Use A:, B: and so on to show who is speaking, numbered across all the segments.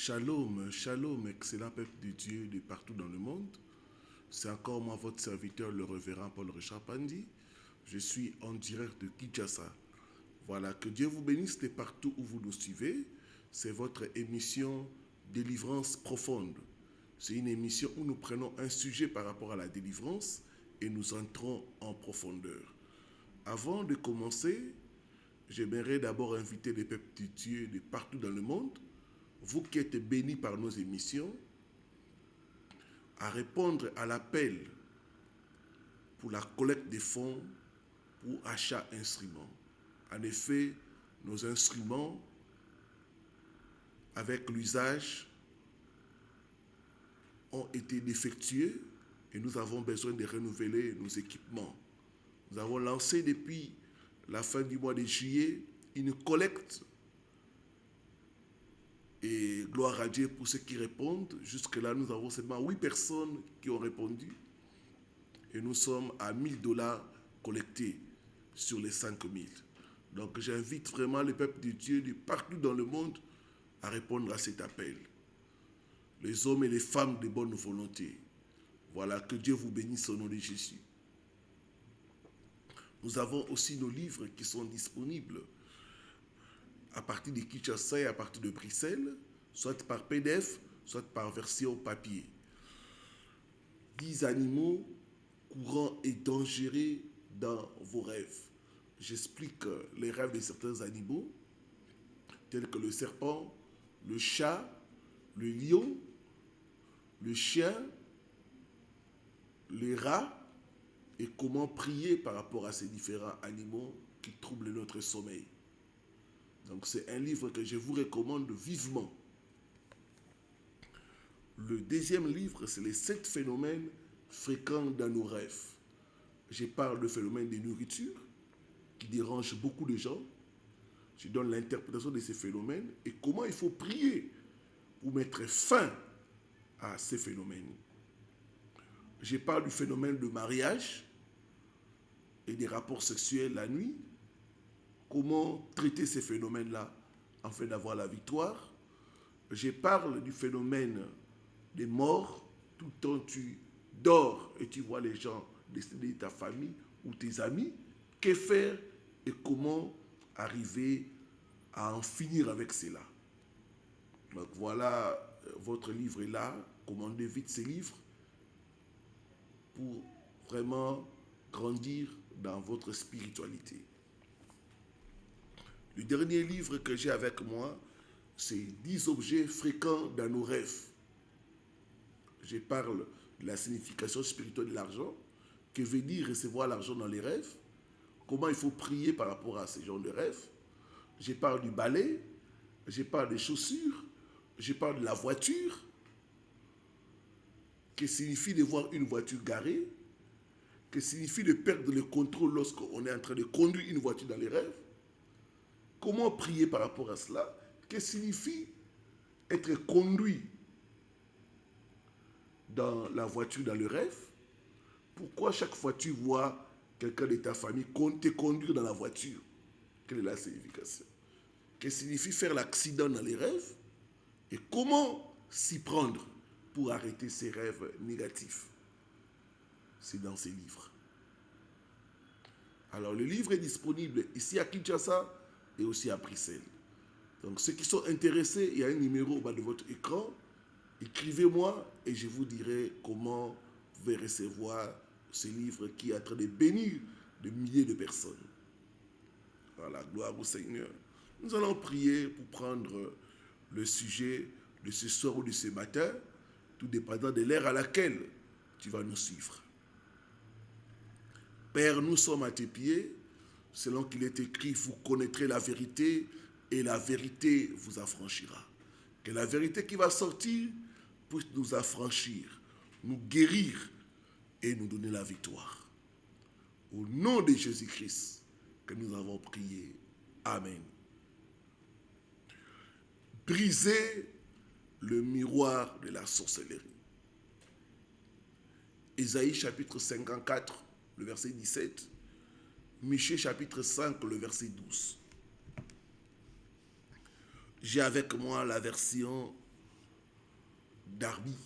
A: Shalom, shalom, excellent peuple de Dieu de partout dans le monde. C'est encore moi, votre serviteur, le révérend Paul Richard Pandi. Je suis en direct de Kinshasa. Voilà, que Dieu vous bénisse de partout où vous nous suivez. C'est votre émission Délivrance profonde. C'est une émission où nous prenons un sujet par rapport à la délivrance et nous entrons en profondeur. Avant de commencer, j'aimerais d'abord inviter les peuples de Dieu de partout dans le monde, vous qui êtes bénis par nos émissions, à répondre à l'appel pour la collecte des fonds pour achat instruments. En effet, nos instruments, avec l'usage, ont été défectueux et nous avons besoin de renouveler nos équipements. Nous avons lancé depuis la fin du mois de juillet une collecte et gloire à Dieu pour ceux qui répondent. Jusque-là, nous avons seulement 8 personnes qui ont répondu et nous sommes à $1000 collectés sur les 5000. Donc j'invite vraiment le peuple de Dieu de partout dans le monde à répondre à cet appel. Les hommes et les femmes de bonne volonté. Voilà, que Dieu vous bénisse au nom de Jésus. Nous avons aussi nos livres qui sont disponibles à partir de Kinshasa et à partir de Bruxelles, soit par PDF, soit par version papier. 10 animaux courants et dangereux dans vos rêves. J'explique les rêves de certains animaux, tels que le serpent, le chat, le lion, le chien, les rats, et comment prier par rapport à ces différents animaux qui troublent notre sommeil. Donc c'est un livre que je vous recommande vivement. Le deuxième livre, c'est les 7 phénomènes fréquents dans nos rêves. Je parle de phénomènes de nourriture qui dérangent beaucoup de gens. Je donne l'interprétation de ces phénomènes et comment il faut prier pour mettre fin à ces phénomènes. Je parle du phénomène de mariage et des rapports sexuels la nuit. Comment traiter ces phénomènes-là afin d'avoir la victoire. Je parle du phénomène des morts. Tout le temps tu dors et tu vois les gens décédés de ta famille ou tes amis. Que faire et comment arriver à en finir avec cela. Donc voilà, votre livre est là. Commandez vite ces livres pour vraiment grandir dans votre spiritualité. Le dernier livre que j'ai avec moi, c'est 10 objets fréquents dans nos rêves. Je parle de la signification spirituelle de l'argent. Que veut dire recevoir l'argent dans les rêves? Comment il faut prier par rapport à ces genres de rêves? Je parle du balai, je parle des chaussures, je parle de la voiture. Que signifie de voir une voiture garée? Que signifie de perdre le contrôle lorsqu'on est en train de conduire une voiture dans les rêves? Comment prier par rapport à cela? Que signifie être conduit dans la voiture dans le rêve? Pourquoi chaque fois tu vois quelqu'un de ta famille te conduire dans la voiture? Quelle est la signification? Que signifie faire l'accident dans les rêves? Et comment s'y prendre pour arrêter ces rêves négatifs? C'est dans ces livres. Alors le livre est disponible ici à Kinshasa et aussi à Bruxelles. Donc ceux qui sont intéressés, il y a un numéro au bas de votre écran. Écrivez-moi et je vous dirai comment vous pouvez recevoir ce livre qui est en train de bénir de milliers de personnes. Voilà, gloire au Seigneur. Nous allons prier pour prendre le sujet de ce soir ou de ce matin, tout dépendant de l'heure à laquelle tu vas nous suivre. Père, nous sommes à tes pieds, selon qu'il est écrit, vous connaîtrez la vérité et la vérité vous affranchira. Que la vérité qui va sortir puisse nous affranchir, nous guérir et nous donner la victoire. Au nom de Jésus-Christ que nous avons prié. Amen. Briser le miroir de la sorcellerie. Ésaïe chapitre 54, le verset 17. Michée chapitre 5, le verset 12. J'ai avec moi la version Darby.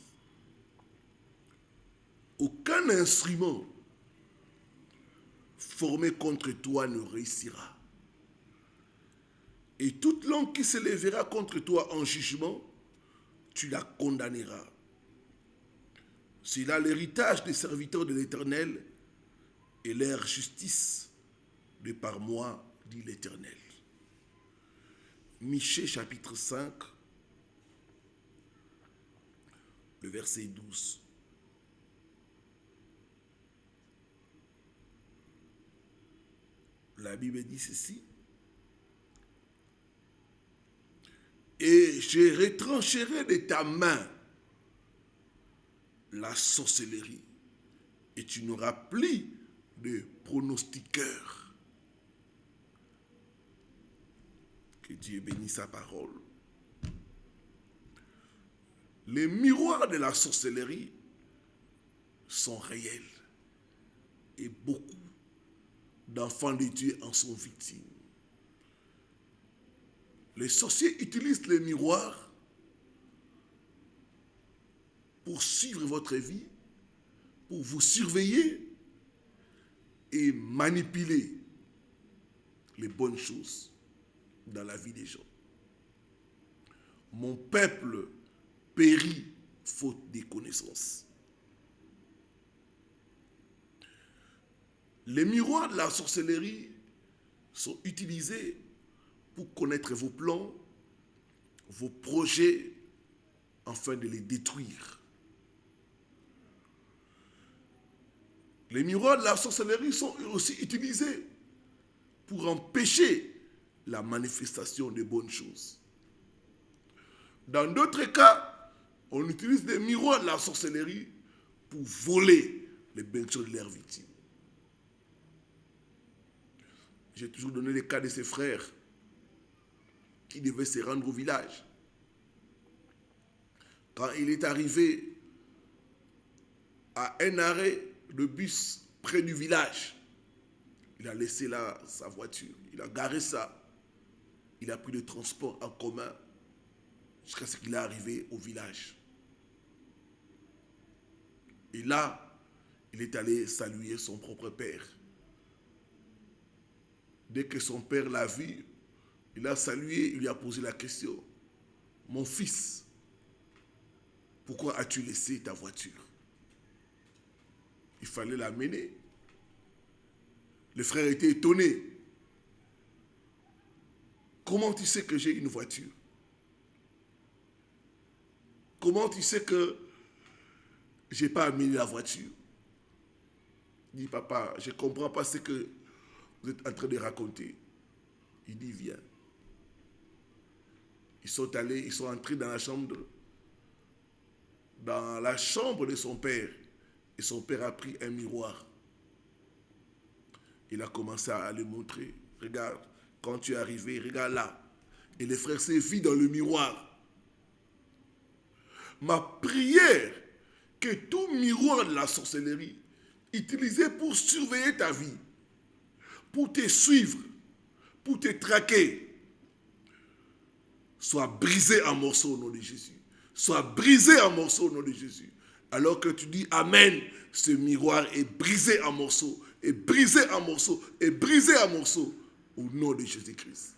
A: Aucun instrument formé contre toi ne réussira. Et toute langue qui se lèvera contre toi en jugement, tu la condamneras. C'est là l'héritage des serviteurs de l'Éternel et leur justice de par moi, dit l'Éternel. Michée chapitre 5, le verset 12. La Bible dit ceci. Et je retrancherai de ta main la sorcellerie, et tu n'auras plus de pronostiqueurs. Que Dieu bénisse sa parole. Les miroirs de la sorcellerie sont réels, et beaucoup d'enfants de Dieu en sont victimes. Les sorciers utilisent les miroirs pour suivre votre vie, pour vous surveiller et manipuler les bonnes choses dans la vie des gens. Mon peuple périt faute de connaissances. Les miroirs de la sorcellerie sont utilisés pour connaître vos plans, vos projets, afin de les détruire. Les miroirs de la sorcellerie sont aussi utilisés pour empêcher la manifestation de bonnes choses. Dans d'autres cas, on utilise des miroirs de la sorcellerie pour voler les bénédictions de leurs victimes. J'ai toujours donné le cas de ces frères qui devait se rendre au village. Quand il est arrivé à un arrêt de bus près du village, il a laissé là sa voiture, il a garé ça, il a pris le transport en commun jusqu'à ce qu'il est arrivé au village. Et là, il est allé saluer son propre père. Dès que son père l'a vu, il a salué, il lui a posé la question. Mon fils, pourquoi as-tu laissé ta voiture? Il fallait l'amener. Le frère était étonné. Comment tu sais que j'ai une voiture? Comment tu sais que je n'ai pas amené la voiture? Il dit, papa, je ne comprends pas ce que vous êtes en train de raconter. Il dit, viens. Ils sont entrés dans la chambre de son père. Et son père a pris un miroir. Il a commencé à le montrer. Regarde, quand tu es arrivé, regarde là. Et le frère s'est vu dans le miroir. Ma prière, que tout miroir de la sorcellerie, utilisé pour surveiller ta vie, pour te suivre, pour te traquer, soit brisé en morceaux au nom de Jésus. Soit brisé en morceaux au nom de Jésus. Alors que tu dis Amen, ce miroir est brisé en morceaux, est brisé en morceaux, est brisé en morceaux au nom de Jésus-Christ.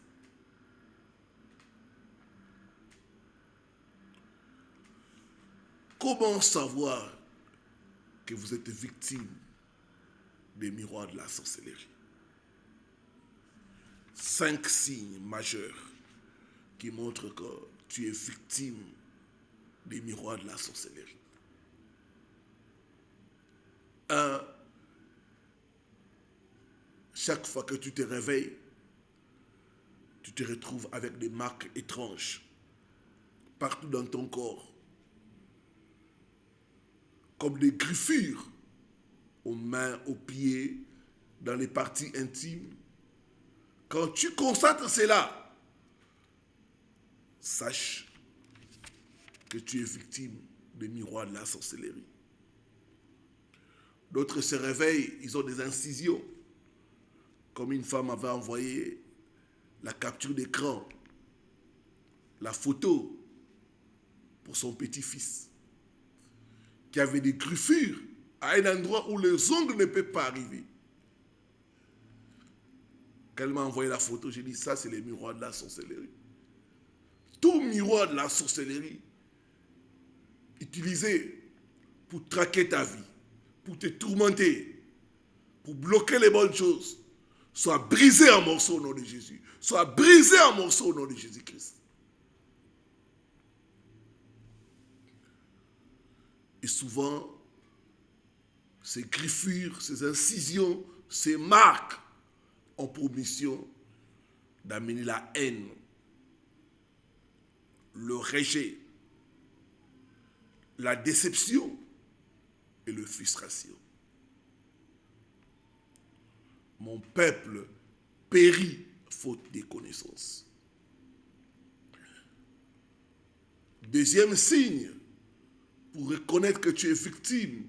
A: Comment savoir que vous êtes victime des miroirs de la sorcellerie? 5 signes majeurs qui montrent que tu es victime des miroirs de la sorcellerie. 1. Chaque fois que tu te réveilles, tu te retrouves avec des marques étranges partout dans ton corps, comme des griffures aux mains, aux pieds, dans les parties intimes. Quand tu constates cela, sache que tu es victime des miroirs de la sorcellerie. D'autres se réveillent, ils ont des incisions. Comme une femme avait envoyé la capture d'écran, la photo pour son petit-fils. qui avait des griffures à un endroit où les ongles ne peuvent pas arriver. Quand elle m'a envoyé la photo, j'ai dit, ça c'est les miroirs de la sorcellerie. Tout miroir de la sorcellerie utilisé pour traquer ta vie, pour te tourmenter, pour bloquer les bonnes choses, soit brisé en morceaux au nom de Jésus. Soit brisé en morceaux au nom de Jésus-Christ. Et souvent, ces griffures, ces incisions, ces marques ont pour mission d'amener la haine, le rejet, la déception et la frustration. Mon peuple périt faute de connaissances. Deuxième signe pour reconnaître que tu es victime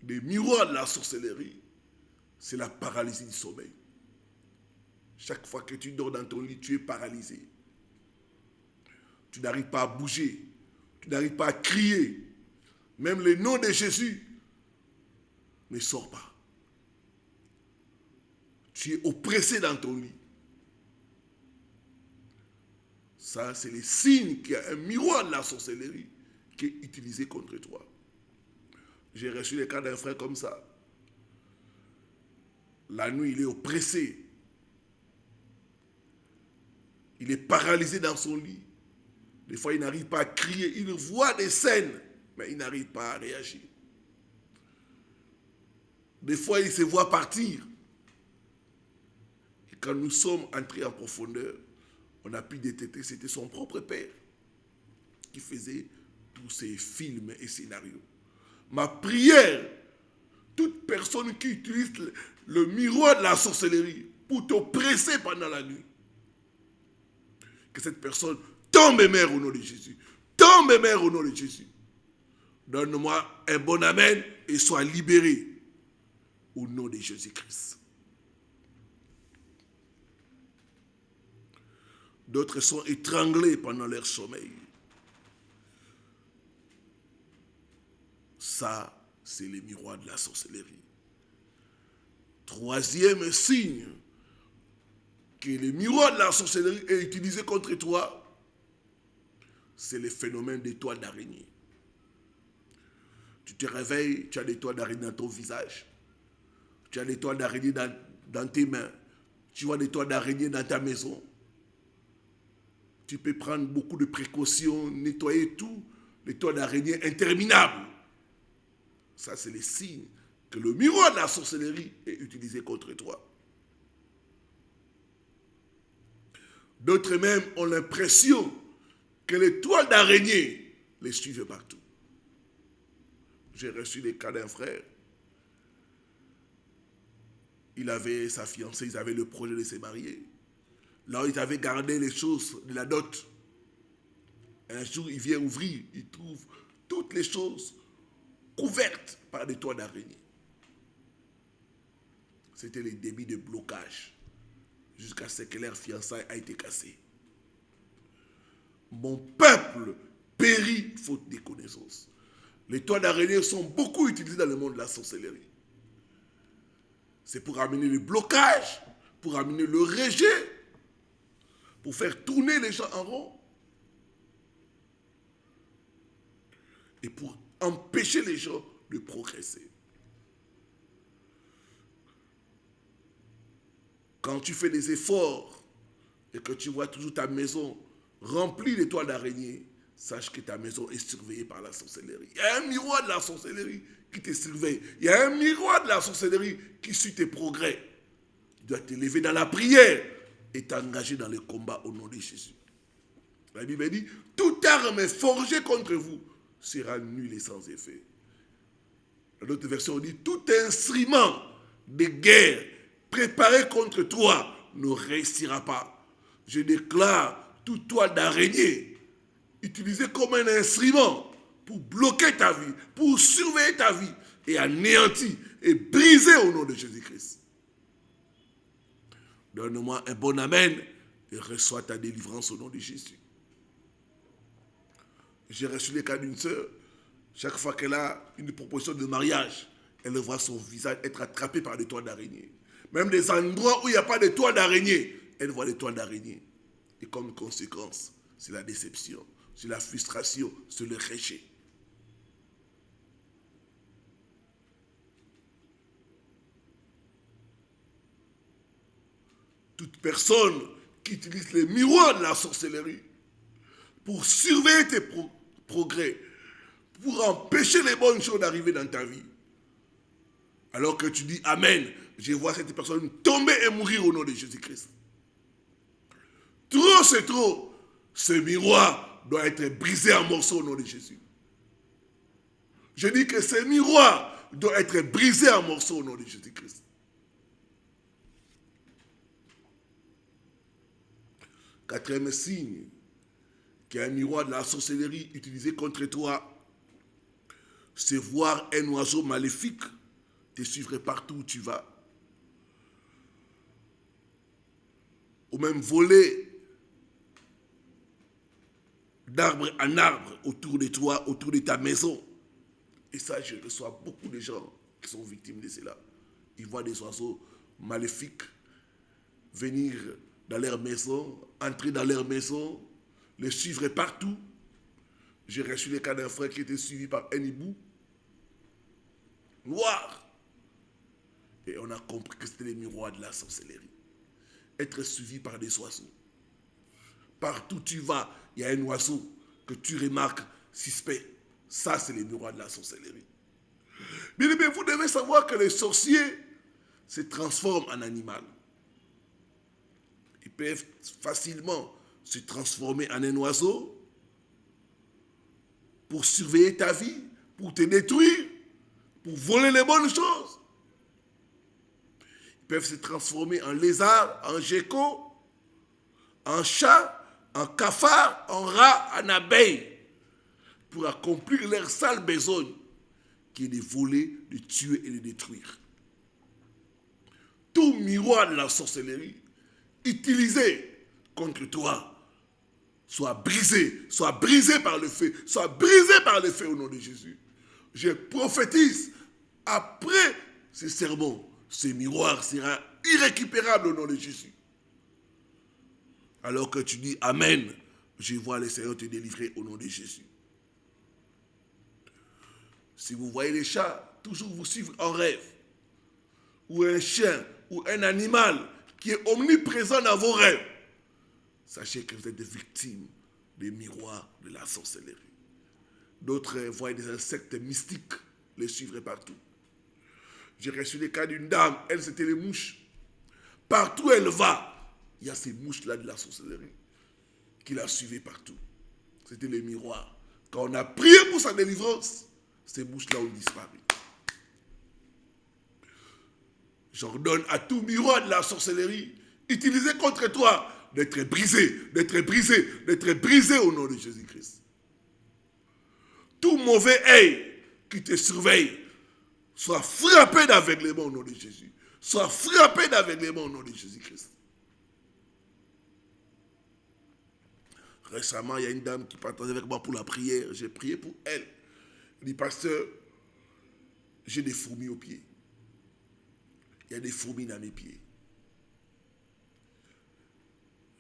A: des miroirs de la sorcellerie, c'est la paralysie du sommeil. Chaque fois que tu dors dans ton lit, tu es paralysé. Tu n'arrives pas à bouger. Tu n'arrives pas à crier. Même le nom de Jésus ne sort pas. Tu es oppressé dans ton lit. Ça, c'est le signe qu'il y a un miroir de la sorcellerie qui est utilisé contre toi. J'ai reçu les cas d'un frère comme ça. La nuit, il est oppressé. Il est paralysé dans son lit. Des fois, il n'arrive pas à crier. Il voit des scènes, mais il n'arrive pas à réagir. Des fois, il se voit partir. Et quand nous sommes entrés en profondeur, on a pu détecter que c'était son propre père qui faisait tous ces films et scénarios. Ma prière, toute personne qui utilise le miroir de la sorcellerie pour t'oppresser pendant la nuit, que cette personne tombe et meurt au nom de Jésus. Tombe et meurt au nom de Jésus. Donne-moi un bon amen et sois libéré au nom de Jésus-Christ. D'autres sont étranglés pendant leur sommeil. Ça, c'est le miroir de la sorcellerie. Troisième signe que le miroir de la sorcellerie est utilisé contre toi, c'est le phénomène des toiles d'araignée. Tu te réveilles, tu as des toiles d'araignée dans ton visage. Tu as des toiles d'araignée dans tes mains. Tu vois des toiles d'araignée dans ta maison. Tu peux prendre beaucoup de précautions, nettoyer tout, les toiles d'araignée interminables. Ça, c'est le signe que le miroir de la sorcellerie est utilisé contre toi. D'autres même ont l'impression que les toiles d'araignée les suivent partout. J'ai reçu les cas d'un frère. Il avait sa fiancée, ils avaient le projet de se marier. Là, ils avaient gardé les choses de la dot. Un jour, il vient ouvrir, il trouve toutes les choses couvertes par des toiles d'araignée. C'était les débits de blocage jusqu'à ce que leur fiançailles a été cassée. Mon peuple périt faute de connaissances. Les toiles d'araignée sont beaucoup utilisées dans le monde de la sorcellerie. C'est pour amener le blocage, pour amener le rejet, pour faire tourner les gens en rond et pour empêcher les gens de progresser. Quand tu fais des efforts et que tu vois toujours ta maison remplie de toiles d'araignée, sache que ta maison est surveillée par la sorcellerie. Il y a un miroir de la sorcellerie qui te surveille. Il y a un miroir de la sorcellerie qui suit tes progrès. Tu dois te lever dans la prière et t'engager dans le combat au nom de Jésus. La Bible dit, toute arme forgée contre vous sera nulle et sans effet. Dans l'autre version, on dit, tout instrument de guerre préparé contre toi ne réussira pas. Je déclare toute toile d'araignée utilisée comme un instrument pour bloquer ta vie, pour surveiller ta vie et anéantir et briser au nom de Jésus-Christ. Donne-moi un bon amen et reçois ta délivrance au nom de Jésus. J'ai reçu le cas d'une sœur. Chaque fois qu'elle a une proposition de mariage, elle voit son visage être attrapé par des toiles d'araignée. Même des endroits où il n'y a pas de toiles d'araignée, elle voit des toiles d'araignée. Et comme conséquence, c'est la déception, c'est la frustration, c'est le rejet. Toute personne qui utilise les miroirs de la sorcellerie pour surveiller tes progrès, pour empêcher les bonnes choses d'arriver dans ta vie, alors que tu dis Amen, je vois cette personne tomber et mourir au nom de Jésus-Christ. Trop, c'est trop. Ce miroir doit être brisé en morceaux au nom de Jésus. Je dis que ce miroir doit être brisé en morceaux au nom de Jésus-Christ. Quatrième signe, qu'il y a un miroir de la sorcellerie utilisé contre toi, c'est voir un oiseau maléfique te suivre partout où tu vas. Ou même voler d'arbre en arbre autour de toi, autour de ta maison. Et ça, je reçois beaucoup de gens qui sont victimes de cela. Ils voient des oiseaux maléfiques venir dans leur maison, entrer dans leur maison, les suivre partout. J'ai reçu le cas d'un frère qui était suivi par un hibou noir. Et on a compris que c'était les miroirs de la sorcellerie. Être suivi par des oiseaux. Partout où tu vas, il y a un oiseau que tu remarques suspect. Ça, c'est les miroirs de la sorcellerie. Mais vous devez savoir que les sorciers se transforment en animal. Ils peuvent facilement se transformer en un oiseau pour surveiller ta vie, pour te détruire, pour voler les bonnes choses. Ils peuvent se transformer en lézard, en gecko, en chat, en cafard, en rat, en abeille, pour accomplir leur sale besogne, qui est de voler, de tuer et de détruire. Tout miroir de la sorcellerie utilisé contre toi soit brisé par le feu, soit brisé par le feu au nom de Jésus. Je prophétise, après ce sermon, ce miroir sera irrécupérable au nom de Jésus. Alors que tu dis Amen, je vois le Seigneur te délivrer au nom de Jésus. Si vous voyez les chats toujours vous suivre en rêve, ou un chien, ou un animal qui est omniprésent dans vos rêves, sachez que vous êtes des victimes des miroirs de la sorcellerie. D'autres voient des insectes mystiques les suivre partout. J'ai reçu le cas d'une dame, elle c'était les mouches. Partout où elle va, il y a ces mouches-là de la sorcellerie qui la suivaient partout. C'était les miroirs. Quand on a prié pour sa délivrance, ces mouches-là ont disparu. J'ordonne à tout miroir de la sorcellerie utilisé contre toi d'être brisé, d'être brisé, d'être brisé au nom de Jésus-Christ. Tout mauvais œil qui te surveille soit frappé d'aveuglement au nom de Jésus. Soit frappé d'aveuglement au nom de Jésus-Christ. Récemment, il y a une dame qui partageait avec moi pour la prière. J'ai prié pour elle. Elle dit, pasteur, j'ai des fourmis aux pieds. Il y a des fourmis dans mes pieds.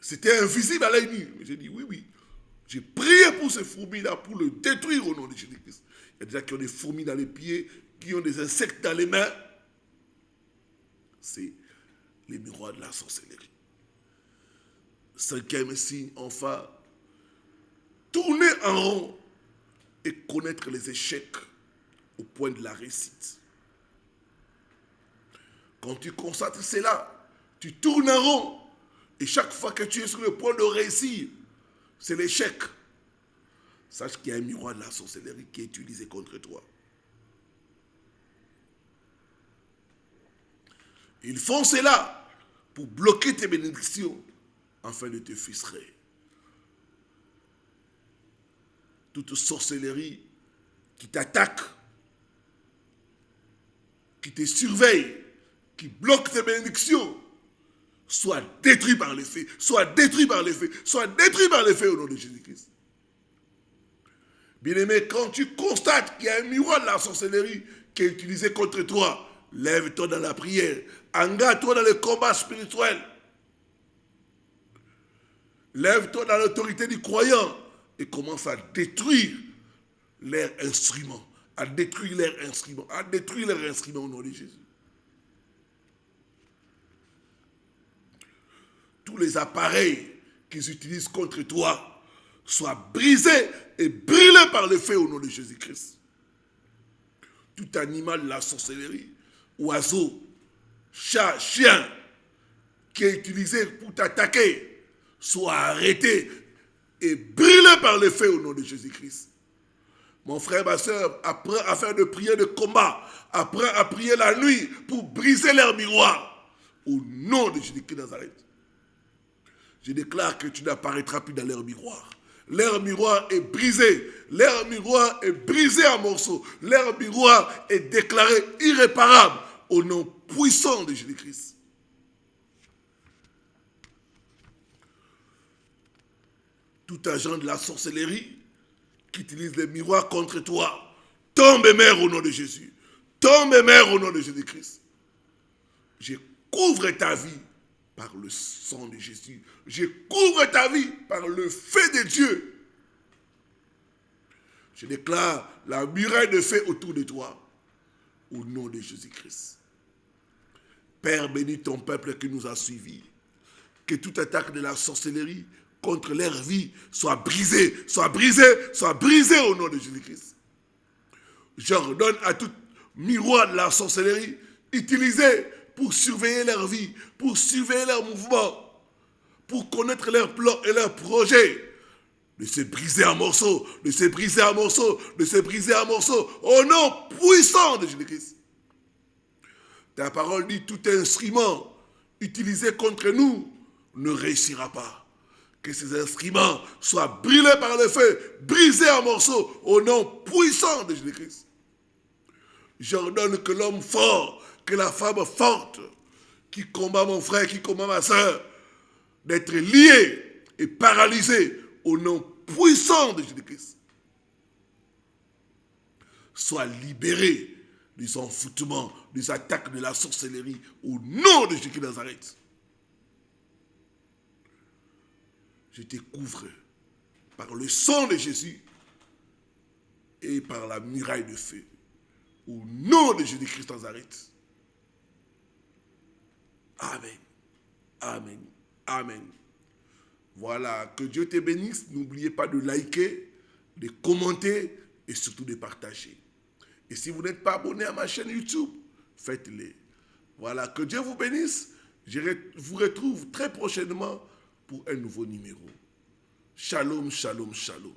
A: C'était invisible à l'œil nu. J'ai dit, oui. J'ai prié pour ces fourmis-là, pour le détruire au nom de Jésus-Christ. Il y a des gens qui ont des fourmis dans les pieds, qui ont des insectes dans les mains. C'est les miroirs de la sorcellerie. Cinquième signe, enfin, tourner en rond et connaître les échecs au point de la réussite. Quand tu constates cela, tu tournes en rond et chaque fois que tu es sur le point de réussir, c'est l'échec. Sache qu'il y a un miroir de la sorcellerie qui est utilisé contre toi. Ils font cela pour bloquer tes bénédictions afin de te frustrer. Toute sorcellerie qui t'attaque, qui te surveille, qui bloque tes bénédictions, soit détruit par les faits, soit détruit par les faits, soit détruit par les faits au nom de Jésus-Christ. Bien-aimé, quand tu constates qu'il y a un miroir de la sorcellerie qui est utilisé contre toi, lève-toi dans la prière. Engage-toi dans le combat spirituel. Lève-toi dans l'autorité du croyant et commence à détruire leurs instruments. À détruire leurs instruments. À détruire leurs instruments au nom de Jésus. Tous les appareils qu'ils utilisent contre toi soient brisés et brûlés par le feu au nom de Jésus-Christ. Tout animal de la sorcellerie, oiseau, chat, chien, qui est utilisé pour t'attaquer, soit arrêté et brûlé par le feu au nom de Jésus-Christ. Mon frère, ma soeur, apprends à faire de prières de combat. Apprends à prier la nuit pour briser leur miroir. Au nom de Jésus-Christ de Nazareth. Je déclare que tu n'apparaîtras plus dans leur miroir. Leur miroir est brisé. Leur miroir est brisé en morceaux. Leur miroir est déclaré irréparable au nom puissant de Jésus-Christ. Tout agent de la sorcellerie qui utilise les miroirs contre toi, tombe et meurs au nom de Jésus. Tombe et meurs au nom de Jésus-Christ. Je couvre ta vie par le sang de Jésus. Je couvre ta vie par le feu de Dieu. Je déclare la muraille de feu autour de toi au nom de Jésus-Christ. Père, bénis ton peuple qui nous a suivis. Que toute attaque de la sorcellerie contre leur vie soit brisée, soit brisée, soit brisée au nom de Jésus-Christ. J'ordonne à tout miroir de la sorcellerie utilisé pour surveiller leur vie, pour surveiller leurs mouvements, pour connaître leurs plans et leurs projets, de se briser en morceaux, de se briser en morceaux, de se briser en morceaux, au nom puissant de Jésus-Christ. Ta parole dit, tout instrument utilisé contre nous ne réussira pas. Que ces instruments soient brûlés par le feu, brisés en morceaux, au nom puissant de Jésus-Christ. J'ordonne que l'homme fort, que la femme forte, qui combat mon frère, qui combat ma soeur, d'être liés et paralysés au nom puissant de Jésus-Christ. Soient libérés des envoûtements, des attaques de la sorcellerie au nom de Jésus de Nazareth. Je te couvre par le sang de Jésus et par la muraille de feu. Au nom de Jésus-Christ de Nazareth. Amen. Amen. Amen. Voilà, que Dieu te bénisse. N'oubliez pas de liker, de commenter et surtout de partager. Et si vous n'êtes pas abonné à ma chaîne YouTube, faites-le. Voilà, que Dieu vous bénisse. Je vous retrouve très prochainement pour un nouveau numéro. Shalom, shalom, shalom.